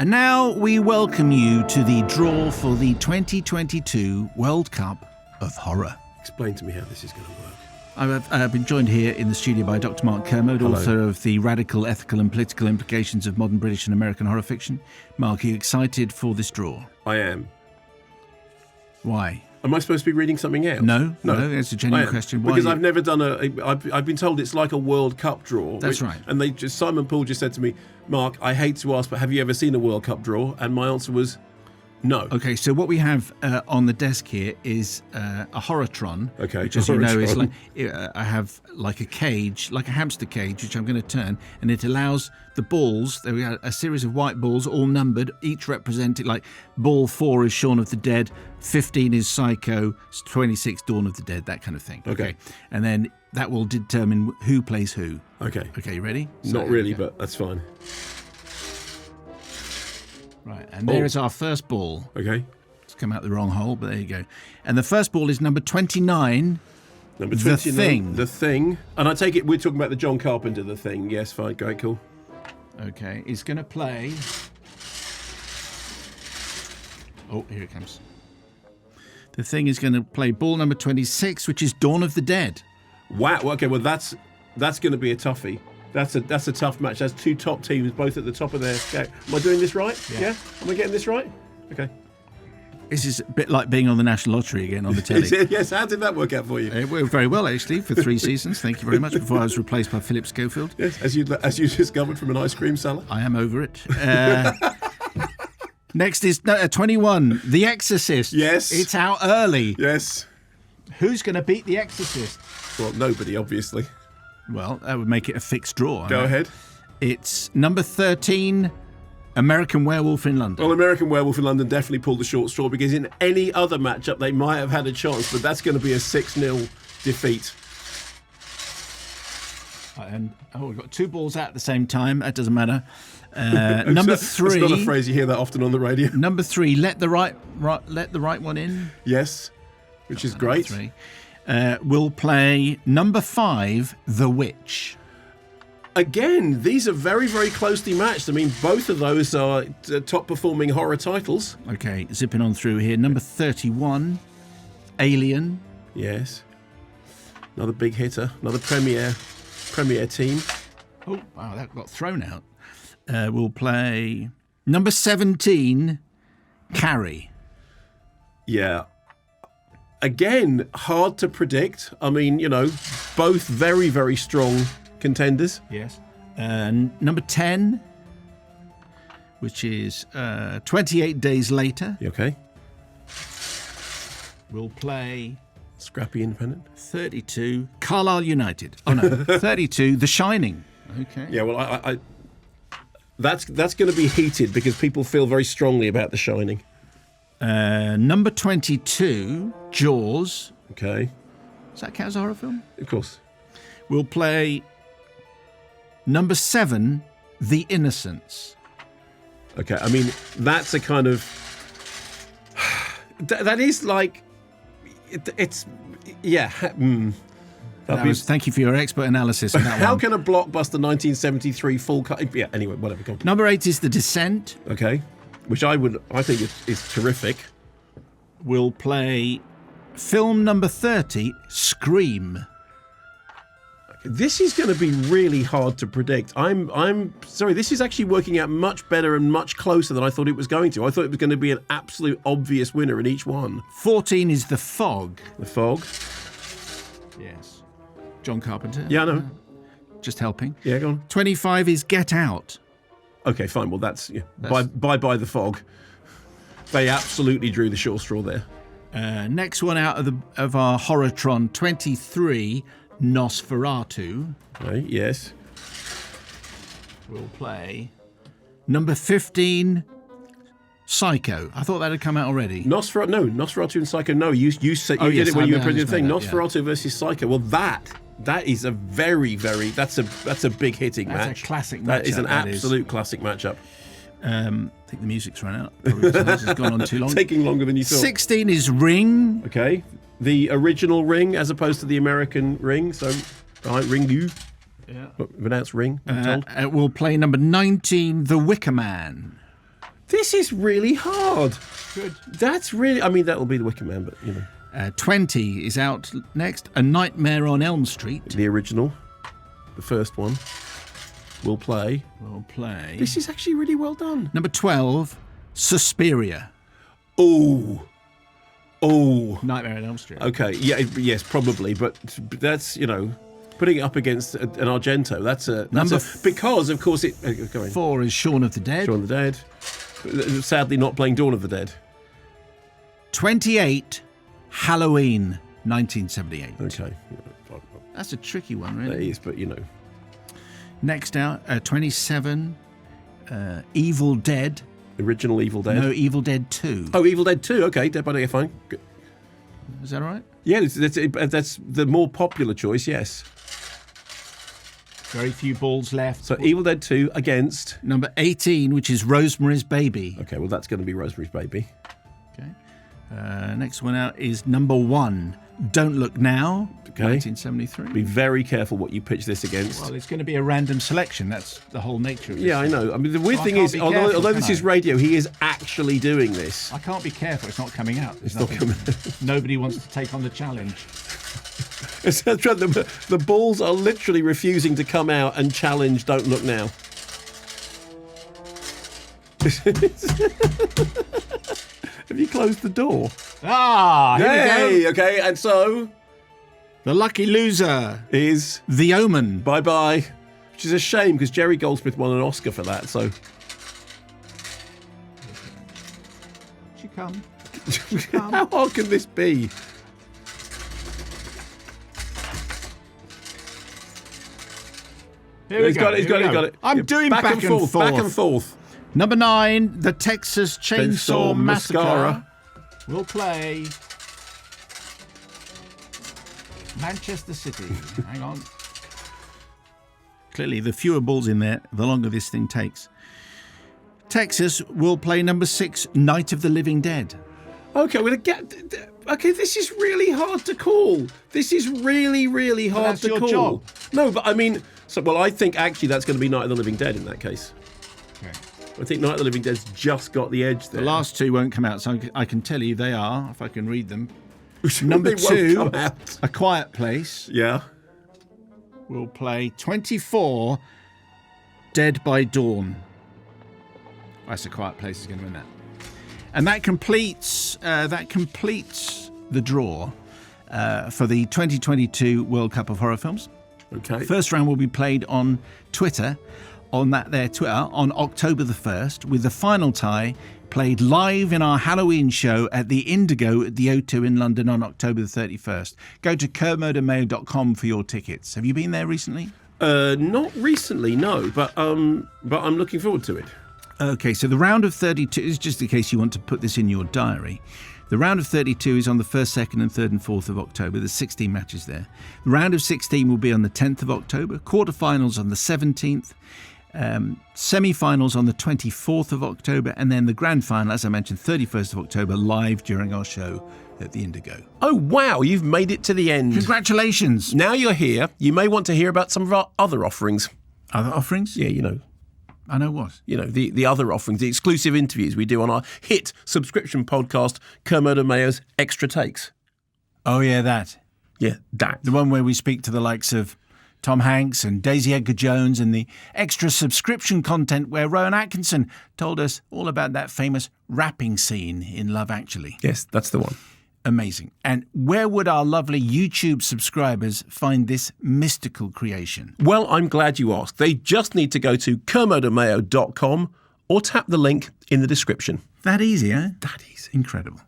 And now we welcome you to the draw for the 2022 World Cup of Horror. Explain to me how this is going to work. I've been joined here in the studio by Dr. Mark Kermode, author of The Radical, Ethical and Political Implications of Modern British and American Horror Fiction. Mark, are you excited for this draw? I am. Why? Am I supposed to be reading something else? No, that's a genuine question. Why? Because I've never done I've been told it's like a World Cup draw. That's right. And Simon Poole just said to me, Mark, I hate to ask, but have you ever seen a World Cup draw? And my answer was no. Okay, so what we have on the desk here is a Horrortron, Okay, which, as you know, is like I have like a cage, like a hamster cage, which I'm going to turn, and it allows the balls. There we are, a series of white balls, all numbered, each representing, like ball 4 is Shaun of the Dead, 15 is Psycho, 26 Dawn of the Dead, that kind of thing. Okay. And then that will determine who plays who. Okay. Okay, you ready? Not really, but that's fine. Right, and there is our first ball. Okay. It's come out the wrong hole, but there you go. And the first ball is number 29. Number 29. The Thing. The Thing. And I take it we're talking about the John Carpenter The Thing. Yes, fine. Great, cool. Okay, he's going to play... Oh, here it comes. The Thing is going to play ball number 26, which is Dawn of the Dead. Wow. Okay, well, that's going to be a toughie. That's a tough match. That's two top teams, both at the top of their scale. Am I doing this right? Yeah. Am I getting this right? Okay. This is a bit like being on the National Lottery again on the telly. Yes. How did that work out for you? It worked very well, actually, for 3 seasons. Thank you very much. Before I was replaced by Philip Schofield. Yes, as you discovered from an ice cream seller. I am over it. Next is 21, The Exorcist. Yes. It's out early. Yes. Who's going to beat The Exorcist? Well, nobody, obviously. Well, that would make it a fixed draw. Go ahead. It's number 13, American Werewolf in London. Well, American Werewolf in London definitely pulled the short straw because in any other matchup they might have had a chance, but that's going to be a 6-0 defeat. And we've got 2 balls out at the same time. That doesn't matter. Number 3. It's not a phrase you hear that often on the radio. Number 3, let the right one in. Yes, which is great. 3. We'll play number 5, The Witch. Again, these are very, very closely matched. I mean, both of those are top-performing horror titles. Okay, zipping on through here. Number 31, Alien. Yes. Another big hitter. Another premier team. Oh, wow, that got thrown out. We'll play number 17, Carrie. Yeah. Again, hard to predict. I mean, both very, very strong contenders. Yes. Number 10, which is 28 Days Later. Okay. We'll play... Scrappy Independent. 32, Carlisle United. Oh, no. 32, The Shining. Okay. Yeah, well, I that's going to be heated because people feel very strongly about The Shining. Number 22, Jaws. Okay. Does that count as a horror film? Of course. We'll play number 7, The Innocents. Okay, I mean, that's a kind of... that is like... It's... Yeah. Thank you for your expert analysis on that How one. can a blockbuster 1973 full cut... Yeah, anyway, whatever. Go on. Number 8 is The Descent. Okay. Which I think is terrific. We'll play film number 30, Scream. This is going to be really hard to predict. I'm sorry, this is actually working out much better and much closer than I thought it was going to. I thought it was going to be an absolute obvious winner in each one. 14 is The Fog. The Fog. Yes. John Carpenter. Yeah, I know. Just helping. Yeah, go on. 25 is Get Out. Okay, fine. Well, that's bye The Fog. They absolutely drew the short straw there. Next one out of our Horrortron, 23, Nosferatu. Right, yes. We'll play number 15, Psycho. I thought that had come out already. Nosferatu and Psycho. No, you said you did it when you were presenting the thing. Nosferatu versus Psycho. Well, that is a very, very... That's a big hitting match. That's a classic matchup. That is an absolute classic matchup. I think the music's run out. Probably because it's gone on too long. Taking longer than you thought. 16 is Ring. Okay. The original Ring as opposed to the American Ring. So, Ringu. Yeah. Pronounced Ring, I'm told. We'll play number 19, The Wicker Man. This is really hard. Good. That's really. I mean, that'll be the Wicker Man, but you know. 20 is out next. A Nightmare on Elm Street. The original, the first one, will play. We'll play. This is actually really well done. Number 12, Suspiria. Oh. Nightmare on Elm Street. Okay. Yeah. Yes, probably. But that's, you know, putting it up against an Argento. Because of course it. Go on. 4 is Shaun of the Dead. Shaun of the Dead. Sadly, not playing Dawn of the Dead. 28, Halloween, 1978. Okay. That's a tricky one, That really. is, but you know. Next out, 27, Evil Dead. Original Evil Dead. No, Evil Dead 2. Oh, Evil Dead 2. Okay, Dead by Daylight, fine. Good. Is that right? Yeah, that's the more popular choice, yes. Very few balls left. So Evil Dead 2 against... Number 18, which is Rosemary's Baby. Okay, well, that's going to be Rosemary's Baby. Okay. Next one out is number 1, Don't Look Now, Okay. 1973. Be very careful what you pitch this against. Well, it's going to be a random selection. That's the whole nature of this. Yeah, I know. I mean, the weird So I thing can't is, be although careful, this can is I? radio, he is actually doing this. I can't be careful. It's not coming out. There's not nothing- Nobody wants to take on the challenge. The balls are literally refusing to come out and challenge Don't Look Now. Have you closed the door? Ah, here we Hey, go. okay, and so The lucky loser, is The Omen. Bye Bye, which is a shame because Jerry Goldsmith won an Oscar for that, so... She come. How hard can this be? Here we He's go. got it, he's here got we it, he's go. got it. I'm Yeah, doing back and forth. Back and forth. Number 9, The Texas Chainsaw Chainsaw Massacre. Mascara. We'll play Manchester City. Hang on. Clearly, the fewer balls in there, the longer this thing takes. Texas will play number 6, Night of the Living Dead. Okay, okay, this is really hard to call. This is really, really hard that's to your call. job. No, but I mean, I think actually that's going to be Night of the Living Dead in that case. Okay. I think Night of the Living Dead's just got the edge there. The last 2 won't come out, so I can tell you they are, if I can read them. They Number won't 2, come out. A Quiet Place. Yeah. We'll play 24, Dead by Dawn. That's A Quiet Place is going to win that. And that completes the draw for the 2022 World Cup of Horror Films. Okay. First round will be played on Twitter, on October the 1st, with the final tie played live in our Halloween show at the Indigo at the O2 in London on October the 31st. Go to kermodermayo.com for your tickets. Have you been there recently? Not recently, no, but I'm looking forward to it. Okay, so the round of 32 is just in case you want to put this in your diary. The round of 32 is on the 1st, 2nd and 3rd and 4th of October. There's 16 matches there. The round of 16 will be on the 10th of October, quarterfinals on the 17th, semi-finals on the 24th of October, and then the grand final, as I mentioned, 31st of October, live during our show at the Indigo. Oh, wow, you've made it to the end. Congratulations! Now you're here, you may want to hear about some of our other offerings. Other offerings? Yeah, you know, I know what. the other offerings, the exclusive interviews we do on our hit subscription podcast, Kermode and Mayo's Extra Takes. Oh, yeah, that. Yeah, that. The one where we speak to the likes of Tom Hanks and Daisy Edgar Jones, and the extra subscription content where Rowan Atkinson told us all about that famous rapping scene in Love Actually. Yes, that's the one. Amazing. And where would our lovely YouTube subscribers find this mystical creation? Well, I'm glad you asked. They just need to go to kermodemayo.com or tap the link in the description. That easy, eh? That easy. Incredible.